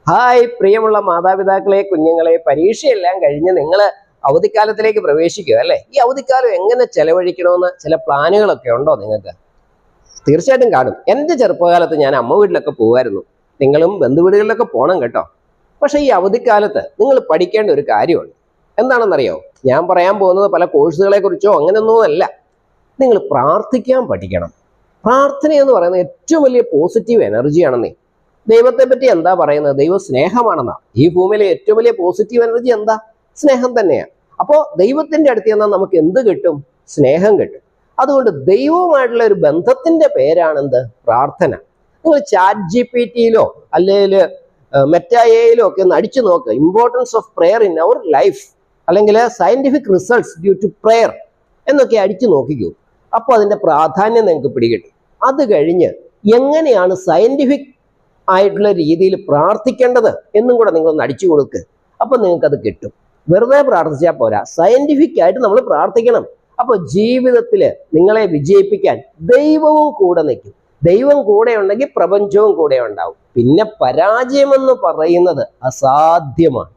Hi പ്രിയമുള്ള മാതാപിതാക്കളെ, കുഞ്ഞുങ്ങളെ, പരീക്ഷയെല്ലാം കഴിഞ്ഞ് നിങ്ങൾ അവധിക്കാലത്തിലേക്ക് പ്രവേശിക്കുക അല്ലേ? ഈ അവധിക്കാലം എങ്ങനെ ചെലവഴിക്കണമെന്ന് ചില പ്ലാനുകളൊക്കെ ഉണ്ടോ നിങ്ങൾക്ക്? തീർച്ചയായിട്ടും കാണും. എൻ്റെ ചെറുപ്പകാലത്ത് ഞാൻ അമ്മ വീട്ടിലൊക്കെ പോകുമായിരുന്നു. നിങ്ങളും ബന്ധുവീടുകളിലൊക്കെ പോകണം കേട്ടോ. പക്ഷേ ഈ അവധിക്കാലത്ത് നിങ്ങൾ പഠിക്കേണ്ട ഒരു കാര്യമുണ്ട്. എന്താണെന്നറിയോ? ഞാൻ പറയാൻ പോകുന്നത് പല കോഴ്സുകളെ കുറിച്ചോ അങ്ങനെയൊന്നും അല്ല. നിങ്ങൾ പ്രാർത്ഥിക്കാൻ പഠിക്കണം. പ്രാർത്ഥന എന്ന് പറയുന്നത് ഏറ്റവും വലിയ പോസിറ്റീവ് എനർജിയാണെന്നേ. ദൈവത്തെ പറ്റി എന്താ പറയുന്നത്? ദൈവം സ്നേഹമാണെന്നാ. ഈ ഭൂമിയിലെ ഏറ്റവും വലിയ പോസിറ്റീവ് എനർജി എന്താ? സ്നേഹം തന്നെയാണ്. അപ്പോൾ ദൈവത്തിന്റെ അടുത്ത് ചെന്നാൽ നമുക്ക് എന്ത് കിട്ടും? സ്നേഹം കിട്ടും. അതുകൊണ്ട് ദൈവവുമായിട്ടുള്ള ഒരു ബന്ധത്തിന്റെ പേരാണെന്ത്? പ്രാർത്ഥന. നിങ്ങൾ ChatGPT-യിലോ അല്ലെങ്കിൽ മെറ്റായിലോ ഒക്കെ ഒന്ന് അടിച്ചു നോക്കുക, importance of prayer in our life, അല്ലെങ്കിൽ scientific results due to prayer എന്നൊക്കെ അടിച്ചു നോക്കിക്കൂ. അപ്പോൾ അതിന്റെ പ്രാധാന്യം നിങ്ങൾക്ക് പിടികിട്ടും. അത് കഴിഞ്ഞ് എങ്ങനെയാണ് സയന്റിഫിക് ആയിട്ടുള്ള രീതിയിൽ പ്രാർത്ഥിക്കേണ്ടത് എന്നും കൂടെ നിങ്ങളൊന്ന് അടിച്ചു കൊടുക്കുക. അപ്പം നിങ്ങൾക്കത് കിട്ടും. വെറുതെ പ്രാർത്ഥിച്ചാൽ പോരാ, സയന്റിഫിക് ആയിട്ട് നമ്മൾ പ്രാർത്ഥിക്കണം. അപ്പോൾ ജീവിതത്തിൽ നിങ്ങളെ വിജയിപ്പിക്കാൻ ദൈവവും കൂടെ നിൽക്കും. ദൈവം കൂടെ ഉണ്ടെങ്കിൽ പ്രപഞ്ചവും കൂടെ ഉണ്ടാവും. പിന്നെ പരാജയമെന്ന് പറയുന്നത് അസാധ്യമാണ്.